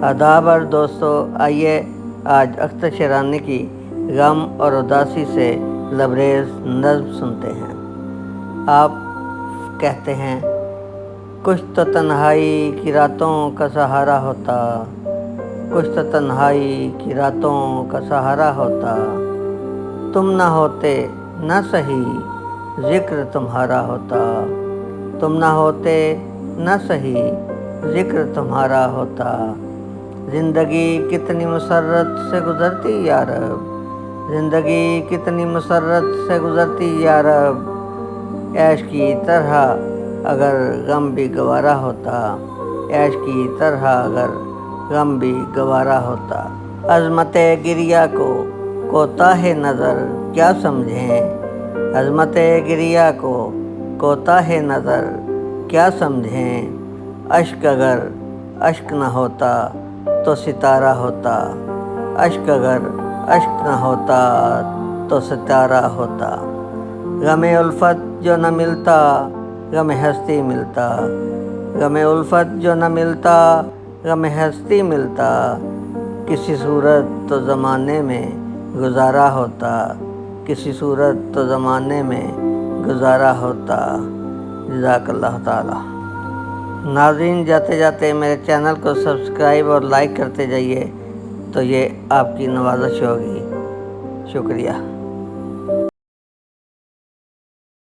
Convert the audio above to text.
آداب اور دوستو، آئیے آج اختر شیرانی کی غم اور اداسی سے لبریز نظم سنتے ہیں۔ آپ کہتے ہیں کچھ تو تنہائی کی راتوں کا سہارا ہوتا، کچھ تو تنہائی کی راتوں کا سہارا ہوتا، تم نہ ہوتے نہ سہی ذکر تمہارا ہوتا، تم نہ ہوتے نہ سہی ذکر تمہارا ہوتا۔ زندگی کتنی مسرت سے گزرتی یا رب، زندگی کتنی مسرت سے گزرتی یا رب، عیش کی طرح اگر غم بھی گوارا ہوتا، عیش کی طرح اگر غم بھی گوارا ہوتا۔ عظمت گریہ کو کوتاہ نظر کیا سمجھیں، عظمت گریہ کو کوتاہ نظر کیا سمجھیں، اشک اگر اشک نہ ہوتا تو ستارہ ہوتا، اشک اگر اشک نہ ہوتا تو ستارہ ہوتا۔ غم الفت جو نہ ملتا غم ہستی ملتا، غم الفت جو نہ ملتا غم ہستی ملتا، کسی صورت تو زمانے میں گزارا ہوتا، کسی صورت تو زمانے میں گزارا ہوتا۔ جزاک اللہ تعالی۔ ناظرین، جاتے جاتے میرے چینل کو سبسکرائب اور لائک کرتے جائیے تو یہ آپ کی نوازش ہوگی۔ شکریہ۔